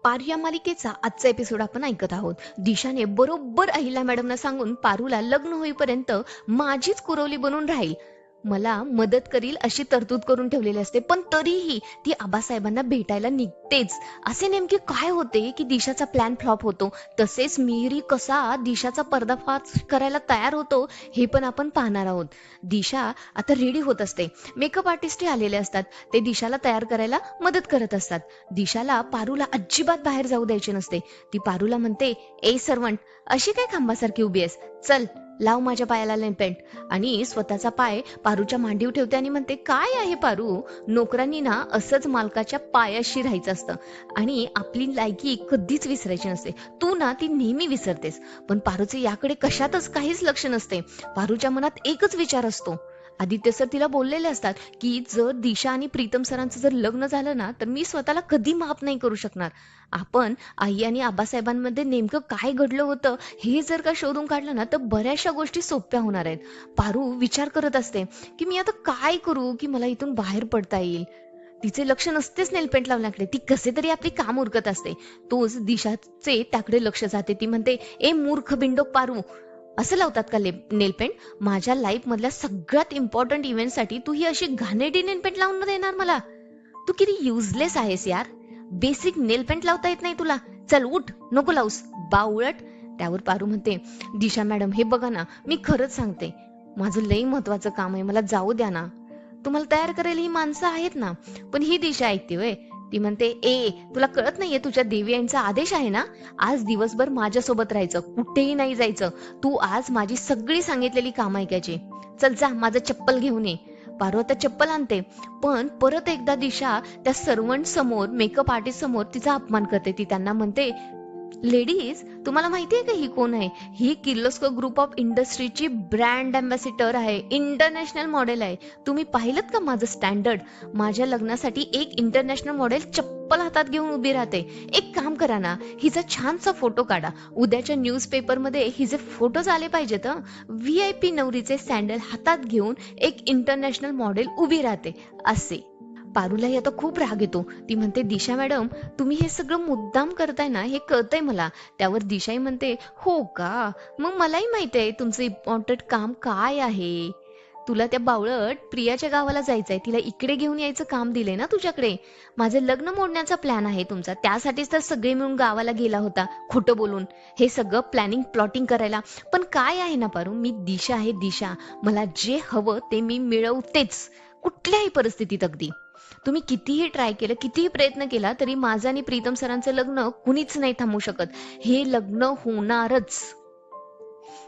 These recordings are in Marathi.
पारू या मालिकेचा आजचा एपिसोड आपण ऐकत आहोत. दिशाने बरोबर अहिल्या मॅडमना सांगून पारूला लग्न होईपर्यंत माझीच कुरवली बनून राहील, मला मदत करील अशी तरतूद करून ठेवलेली असते. पण तरीही ती आबासाहेबांना भेटायला निघतेच. असे नेमके काय होते की दिशाचा प्लॅन फ्लॉप होतो? तसेच मिहिरी कसा दिशाचा पर्दाफाश करायला तयार होतो हे पण आपण पाहणार आहोत. दिशा आता रेडी होत असते. मेकअप आर्टिस्टही आलेले असतात. ते दिशाला तयार करायला मदत करत असतात. दिशाला पारूला अजिबात बाहेर जाऊ द्यायचे नसते. ती पारूला म्हणते, ए सर्वंट, अशी काय खांबासारखी उभी आहेस? चल लाव माझ्या पायाला लेंपेंट. आणि स्वतःचा पाय पारूच्या मांडीवर ठेवते आणि म्हणते, काय आहे पारू, नोकरांनी ना असंच मालकाच्या पायाशी राहायचं असतं आणि आपली लायकी कधीच विसरायची नसते. तू ना ती नेहमी विसरतेस. पण पारूचे याकडे कशातच काहीच लक्ष नसते. पारूच्या मनात एकच विचार असतो. आदित्य सर तिला बोललेले असतात की जर दिशा आणि प्रीतम सरांचं जर लग्न झालं ना तर मी स्वतःला कधी माफ नाही करू शकणार. आपण आई आणि आबासाहेबांमध्ये नेमकं काय घडलं होतं हे जर का शोधून काढलं ना तर बऱ्याचशा गोष्टी सोप्या होणार आहेत. पारू विचार करत असते की मी आता काय करू की मला इथून बाहेर पडता येईल. तिचे लक्ष नसतेच नेलपेंट लावण्याकडे. ती कसे तरी आपली काम उरकत असते. तोच दिशाचे त्याकडे लक्ष जाते. ती म्हणते, ए मूर्ख बिंडोक पारू, असं लावतात का नेलपेंट? माझ्या लाईफ मधल्या सगळ्यात इम्पॉर्टंट इव्हेंट साठी तू ही अशी घाणेरडी नेलपेंट लावून देणार मला? तू किती युजलेस आहेस यार. बेसिक नेलपेंट लावता येत नाही तुला. चल उठ, नको लावूस बावळट. त्यावर पारू म्हणते, दिशा मॅडम, हे बघा ना, मी खरंच सांगते, माझं लई महत्वाचं काम आहे, मला जाऊ द्या ना. तुम्हाला तयार करायला ही माणसं आहेत ना. पण ही दिशा ऐकते वय. ती म्हणते, ए तुला कळत नाहीये, तुझ्या देवी आईंचा आदेश आहे ना, आज दिवसभर माझ्यासोबत राहायचं, कुठेही नाही जायचं. तू आज माझी सगळी सांगितलेली काम ऐकायची. चल जा, माझं चप्पल घेऊन ये. पारू आता चप्पल आणते. पण परत एकदा दिशा त्या सर्वंट समोर, मेकअप आर्टिस्ट समोर तिचा अपमान करते. ती त्यांना म्हणते, लेडीज, तुम्हाला माहितीये का ही कोण आहे? ही किर्लोस्कर ग्रुप ऑफ इंडस्ट्रीची ब्रँड अँबॅसिडर आहे, इंटरनॅशनल मॉडेल आहे. तुम्ही पाहिलं का माझं स्टँडर्ड? माझ्या लग्नासाठी एक इंटरनॅशनल मॉडेल चप्पल हातात घेऊन उभी राहते. एक काम करा ना, हिचा छानसा फोटो काढा. उद्याच्या न्यूजपेपर मध्ये हिचे फोटोज आले पाहिजेत. VIP नवरीचे सँडल हातात घेऊन एक इंटरनॅशनल मॉडेल उभी राहते असे. पारूलाही आता खूप राग येतो. ती म्हणते, दिशा मॅडम, तुम्ही हे सगळं मुद्दाम करताय ना, हे कळतंय मला. त्यावर दिशाही म्हणते, हो का, मग मलाही माहिती आहे तुमचं इम्पॉर्टंट काम काय आहे. तुला त्या बावळट प्रियाच्या गावाला जायचंय, तिला इकडे घेऊन यायचं काम दिलंय ना तुझ्याकडे. माझं लग्न मोडण्याचा प्लॅन आहे तुमचा, त्यासाठीच तर सगळे मिळून गावाला गेला होता खोटं बोलून, हे सगळं प्लॅनिंग प्लॉटिंग करायला. पण काय आहे ना पारू, मी दिशा आहे, दिशा. मला जे हवं ते मी मिळवतेच, कुठल्याही परिस्थितीत. अगदी तुम्ही कितीही ट्राय केलं, कितीही प्रयत्न केला, तरी माझं आणि प्रीतम सरांचं लग्न कुणीच नाही थांबवू शकत. हे लग्न होणारच.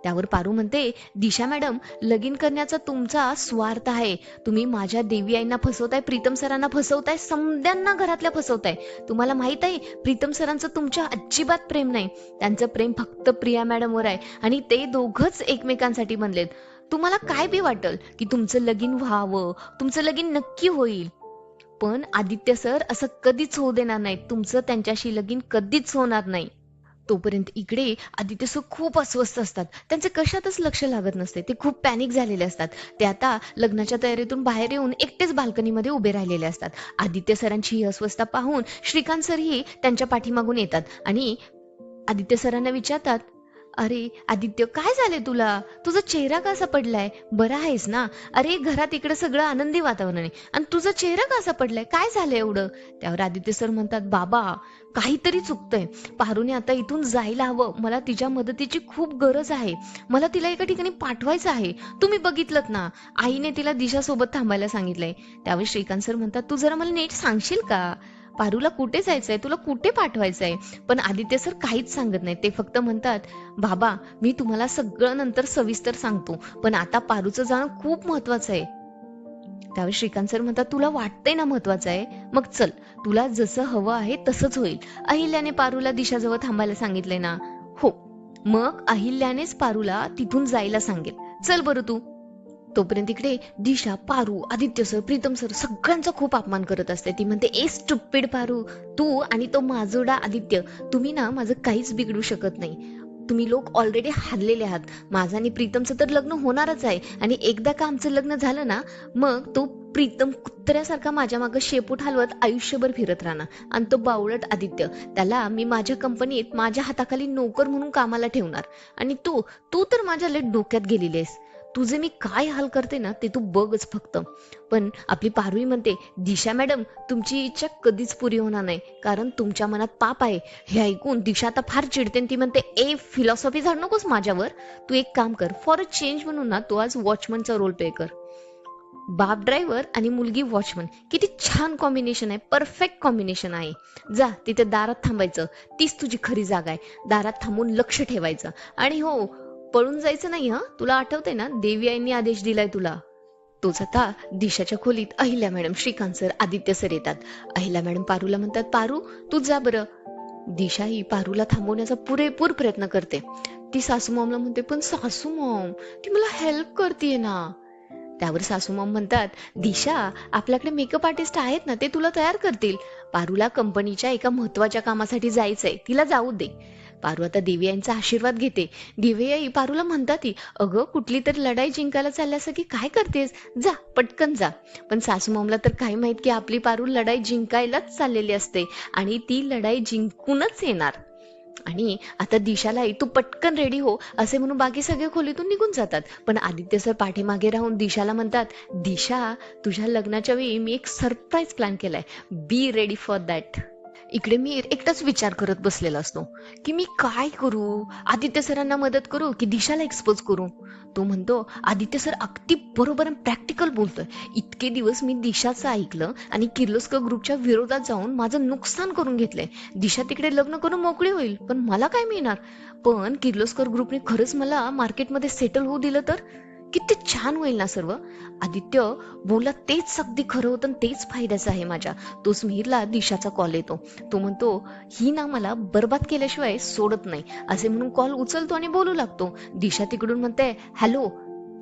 त्यावर पारू म्हणते, दिशा मॅडम, लगीन करण्याचा तुमचा स्वार्थ आहे. तुम्ही माझ्या देवी आईंना फसवताय, प्रीतम सरांना फसवताय, समद्यांना घरातल्या फसवताय. तुम्हाला माहित आहे, प्रीतम सरांचं तुमच्या अजिबात प्रेम नाही. त्यांचं प्रेम फक्त प्रिया मॅडमवर आहे आणि ते दोघंच एकमेकांसाठी बनलेत. तुम्हाला काय बी वाटल की तुमचं लगीन व्हावं, तुमचं लगीन नक्की होईल, पण आदित्य सर असं कधीच होऊ देणार नाहीत. तुमचं त्यांच्याशी लगीन कधीच होणार नाही. तोपर्यंत इकडे आदित्य सर खूप अस्वस्थ असतात. त्यांचे कशातच लक्ष लागत नसते. ते खूप पॅनिक झालेले असतात. ते आता लग्नाच्या तयारीतून बाहेर येऊन एकटेच बाल्कनीमध्ये उभे राहिलेले असतात. आदित्य सरांची ही अस्वस्थता पाहून श्रीकांत सरही त्यांच्या पाठीमागून येतात आणि आदित्य सरांना विचारतात, अरे आदित्य, काय झाले तुला? तुझा चेहरा कसा पडलाय? बरा आहेस ना? अरे घरात इकडे सगळं आनंदी वातावरण आहे आणि तुझा चेहरा कसा पडलाय? काय झालं एवढं? त्यावर आदित्य सर म्हणतात, बाबा, काहीतरी चुकतंय. पारूने आता इथून जायला हवं. मला तिच्या मदतीची खूप गरज आहे. मला तिला एका ठिकाणी पाठवायचं आहे. तुम्ही बघितलत ना, आईने तिला दिशासोबत थांबायला सांगितलंय. त्यावेळी श्रीकांत सर म्हणतात, तू जरा मला नीट सांगशील का? पारूला कुठे जायचंय, तुला कुठे पाठवायचंय? पण आदित्य सर काहीच सांगत नाही. ते फक्त म्हणतात, बाबा, मी तुम्हाला सगळं नंतर सविस्तर सांगतो, पण आता पारूचं जाणं खूप महत्वाचं आहे. त्यावेळी श्रीकांत सर म्हणतात, तुला वाटतंय ना महत्वाचं आहे? मग चल, तुला जसं हवं आहे तसंच होईल. अहिल्याने पारूला दिशाजवळ थांबायला सांगितलंय ना? हो, मग अहिल्यानेच पारूला तिथून जायला सांगेल. चल बरं तू. तोपर्यंत इकडे दिशा, पारू, आदित्य सर, प्रीतम सर सगळ्यांचा खूप अपमान करत असते. ती म्हणते, ए स्टुपिड पारू, तू आणि तो माजोडा आदित्य, तुम्ही ना माझं काहीच बिघडू शकत नाही. तुम्ही लोक ऑलरेडी हारलेले आहात. माझं आणि प्रीतमचं तर लग्न होणारच आहे आणि एकदा का आमचं लग्न झालं ना, मग तो प्रीतम कुत्र्यासारखा माझ्या मागं शेपूट हलवत आयुष्यभर फिरत राहणार. आणि तो बावळट आदित्य, त्याला मी माझ्या कंपनीत माझ्या हाताखाली नोकर म्हणून कामाला ठेवणार. आणि तू तू तर माझ्या लय डोक्यात गेलेली आहेस. तुझे मी काय हाल करते ना ते तू बघच फक्त. पण आपली पारुई म्हणते, दिशा मॅडम तुमची इच्छा कधीच पुरी होणार नाही, कारण तुमच्या मनात पाप आहे. हे ऐकून दिशा आता फार चिडते आणि ती म्हणते, ए फिलॉसॉफी झाड नकोस माझ्यावर. तू एक काम कर, फॉर अ चेंज म्हणून ना तू आज वॉचमनचा रोल प्ले कर. बाप ड्रायव्हर आणि मुलगी वॉचमन, किती छान कॉम्बिनेशन आहे, परफेक्ट कॉम्बिनेशन आहे. जा तिथे दारात थांबायचं, तीच तुझी खरी जागा आहे. दारात थांबून लक्ष ठेवायचं. आणि हो, पळून जायचं नाही हा. तुला आठवतंय ना देवी आईंनी आदेश दिलाय तुला. तोच आता दिशाच्या खोलीत Ahilya madam, Shrikant sir, Aditya sir येतात. अहिल्या मॅडम पारूला म्हणतात, पारू तू जा बरं. दिशा ही पारूला थांबवण्याचा पुरेपूर प्रयत्न करते. ती सासू मॉमला म्हणते, पण सासू मॉम ती मला हेल्प करतेय ना. त्यावर सासू मॉम म्हणतात, दिशा आपल्याकडे मेकअप आर्टिस्ट आहेत ना, ते तुला तयार करतील. पारूला कंपनीच्या एका महत्वाच्या कामासाठी जायचंय, तिला जाऊ दे. पारू आता देवी यांचा आशीर्वाद घेते. देवी आई पारूला म्हणतात, अगं कुठली तरी लढाई जिंकायला चालल्यासारखी काय करतेस, जा पटकन जा. पण सासू मॉमला तर काय माहित की आपली पारू लढाई जिंकायलाच चाललेली असते आणि ती लढाई जिंकूनच येणार. आणि आता दिशालाही तू पटकन रेडी हो असे म्हणून बाकी सगळे खोलीतून निघून जातात. पण आदित्य सर पाठीमागे राहून दिशाला म्हणतात, दिशा तुझ्या लग्नाच्या वेळी मी एक सरप्राईज प्लॅन केलाय, बी रेडी फॉर दॅट. इकडे मी एकटाच विचार करत बसलेला असतो की मी काय करू, आदित्य सरांना मदत करू की दिशाला एक्सपोज करू. तो म्हणतो, आदित्य सर अगदी बरोबर प्रॅक्टिकल बोलतोय. इतके दिवस मी दिशाचं ऐकलं आणि किर्लोस्कर ग्रुपच्या विरोधात जाऊन माझं नुकसान करून घेतलंय. दिशा तिकडे लग्न करून मोकळी होईल, पण मला काय मिळणार. पण किर्लोस्कर ग्रुपने खरंच मला मार्केटमध्ये सेटल होऊ दिलं तर किती छान होईल ना सर्व. आदित्य बोला तेच अगदी खरं होतं आणि तेच फायद्याचं आहे माझ्या. तोच मिहिरला दिशाचा कॉल येतो. तो म्हणतो, ही ना मला बर्बाद केल्याशिवाय सोडत नाही असे म्हणून कॉल उचलतो आणि बोलू लागतो. दिशा तिकडून म्हणते, हॅलो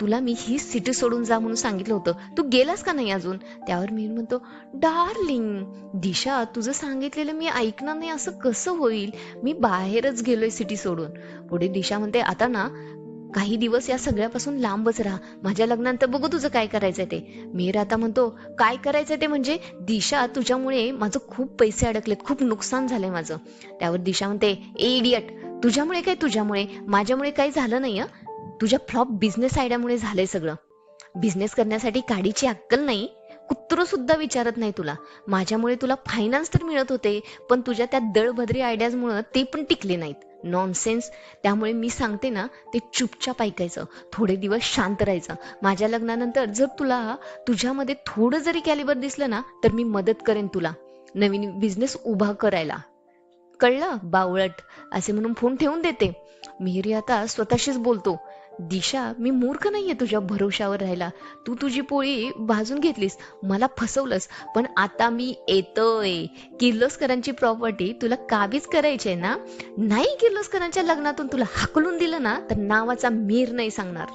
तुला मी ही सिटी सोडून जा म्हणून सांगितलं होतं, तू गेलास का नाही अजून. त्यावर मिहिर म्हणतो, डार्लिंग दिशा तुझं सांगितलेलं मी ऐकणार नाही असं कसं होईल, मी बाहेरच गेलोय सिटी सोडून. पुढे दिशा म्हणते, आता ना काही दिवस या सगळ्यापासून लांबच राहा, माझ्या लग्नानंतर बघू तुझं काय करायचंय ते. मीर आता म्हणतो, काय करायचंय ते म्हणजे दिशा तुझ्यामुळे माझं खूप पैसे अडकलेत, खूप नुकसान झालंय माझं. त्यावर दिशा म्हणते, ए इडियट तुझ्यामुळे काय, तुझ्यामुळे माझ्यामुळे काही झालं नाही. तुझ्या फ्लॉप बिझनेस आयडियामुळे झालंय सगळं. बिझनेस करण्यासाठी काडीची अक्कल नाही, कुत्र सुद्धा विचारत नाही तुला. माझ्यामुळे तुला फायनान्स तर मिळत होते, पण तुझ्या त्या दळभद्री आयडियाजमुळे ते पण टिकले नाहीत. नॉनसेन्स. त्यामुळे मी सांगते ना ते चुपचाप ऐकायचं, थोडे दिवस शांत राहायचं. माझ्या लग्नानंतर जर तुला तुझ्यामध्ये थोडं जरी कॅलिबर दिसलं ना तर मी मदत करेन तुला नवीन बिझनेस उभा करायला. कळलं बावळट असे म्हणून फोन ठेवून देते. मिहिरी आता स्वतःशीच बोलतो, दिशा मी मूर्ख नाहीये तुझ्या भरोशावर राहायला. तू तुझी पोळी भाजून घेतलीस, मला फसवलंस, पण आता मी येतोय. किर्लोस्करांची प्रॉपर्टी तुला काबीज करायची ना. नाही किर्लोस्करांच्या लग्नातून तुला हाकलून दिलं ना तर नावाचा मीर नाही सांगणार.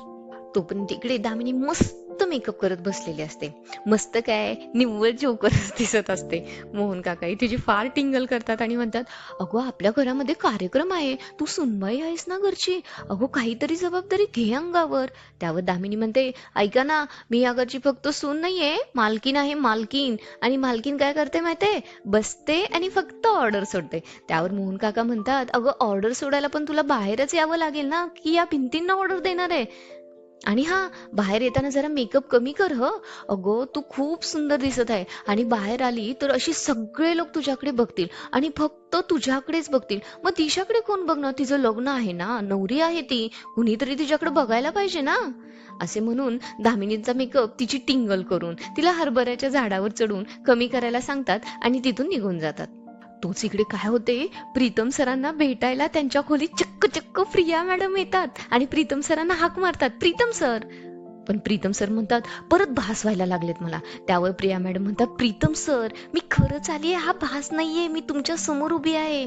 तोपर्यंत तिकडे दामिनी मस्त मेकअप करत बसलेली असते. मस्त काय निव्वळ जोकरच दिसत असते. मोहन काका तिची फार टिंगल करतात आणि म्हणतात, अगो आपल्या घरामध्ये कार्यक्रम आहे, तू सुनबाई आहेस ना घरची, अगो काहीतरी जबाबदारी घे अंगावर. त्यावर दामिनी म्हणते, ऐका ना मी या घरची फक्त सून नाहीये, मालकीन आहे, मालकीन. आणि मालकीन काय करते माहितीये, बसते आणि फक्त ऑर्डर सोडते. त्यावर मोहन काका म्हणतात, अगं ऑर्डर सोडायला पण तुला बाहेरच यावं लागेल ना, की या भिंतींना ऑर्डर देणार आहे. आणि हा बाहेर येताना जरा मेकअप कमी कर ह. अगो तू खूप सुंदर दिसत आहे आणि बाहेर आली तर अशी सगळे लोक तुझ्याकडे बघतील आणि फक्त तुझ्याकडेच बघतील. मग तिच्याकडे कोण बघणार, तिचं लग्न आहे ना, नवरी आहे ती, कुणीतरी तिच्याकडे बघायला पाहिजे ना. असे म्हणून दामिनींचा मेकअप तिची टिंगल करून तिला हरभऱ्याच्या झाडावर चढून कमी करायला सांगतात आणि तिथून निघून जातात. तोच इकडे काय होते, प्रीतम सरांना भेटायला त्यांच्या खोलीत चक्क चक्क प्रिया मॅडम येतात आणि प्रीतम सरांना हाक मारतात, प्रीतम सर. पण प्रीतम सर म्हणतात, परत भास व्हायला लागलेत मला. त्यावर प्रिया मॅडम म्हणतात, प्रीतम सर मी खरंच आलीये, हा भास नाहीये, मी तुमच्या समोर उभी आहे.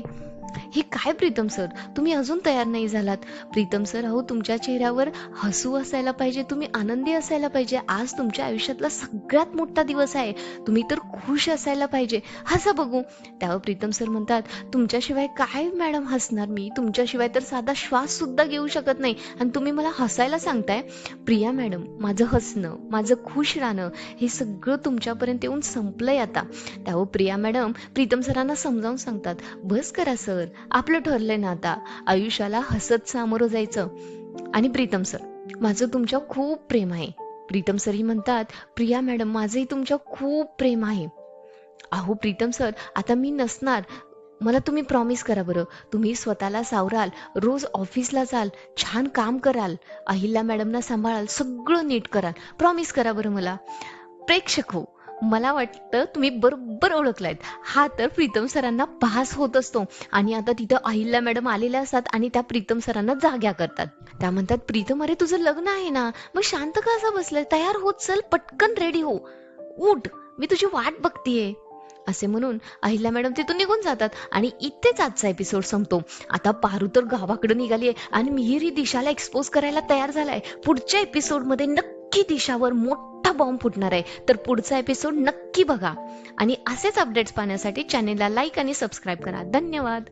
हे काय प्रीतम सर, तुम्ही अजून तयार नाही झालात? प्रीतम सर, अहो तुमच्या चेहऱ्यावर हसू असायला पाहिजे, तुम्ही आनंदी असायला पाहिजे. आज तुमच्या आयुष्यातला सगळ्यात मोठा दिवस आहे. तुम्ही तर खुश असायला पाहिजे. हसा बघू. त्यावर प्रीतम सर म्हणतात, तुमच्याशिवाय काय मॅडम हसणार मी? तुमच्याशिवाय तर साधा श्वास सुद्धा घेऊ शकत नाही आणि तुम्ही मला हसायला सांगताय? प्रिया मॅडम, माझं हसणं, माझं खुश राहणं हे सगळं तुमच्यापर्यंत येऊन संपलंय आता. त्यावर प्रिया मॅडम प्रीतम सरांना समजावून सांगतात, बस करा सर, आपलं ठरलंय ना आता, आयुष्याला हसत सामोरं जायचं. आणि प्रीतम सर, माझं तुमच्यावर खूप प्रेम आहे. प्रीतम सरही म्हणतात, प्रिया मॅडम, माझंही तुमच्यावर खूप प्रेम आहे. अहो प्रीतम सर, आता मी नसणार. मला तुम्ही प्रॉमिस करा बरं, तुम्ही स्वतःला सावराल, रोज ऑफिसला जाल, छान काम कराल, अहिल्या मॅडमना सांभाळाल, सगळं नीट कराल. प्रॉमिस करा बरं मला. प्रेक्षक हो, मला वाटतं तुम्ही बरोबर ओळखलायत. हा तर प्रीतम सरांना भास होत असतो आणि आता तिथं अहिल्या मॅडम आलेल्या असतात आणि त्या प्रीतम सरांना जाग्या करतात. त्या म्हणतात, प्रीतम, अरे तुझं लग्न आहे ना, मग शांत का असं बसलाय? तयार होत चल, पटकन रेडी हो, उठ, मी तुझी वाट बघतीये. असे म्हणून अहिल्या मॅडम तिथून निघून जातात आणि इथेच आजचा एपिसोड संपतो. आता पारू तर गावाकडे निघालीये आणि मिहिर दिशाला एक्सपोज करायला तयार झालाय. पुढच्या एपिसोडमध्ये नक्की दिशावर मोठा बॉम्ब फुटणार आहे, तर पुढचा एपिसोड नक्की बघा. आणि असेच अपडेट्स पाहण्यासाठी चॅनेलला लाईक आणि सबस्क्राईब करा. धन्यवाद.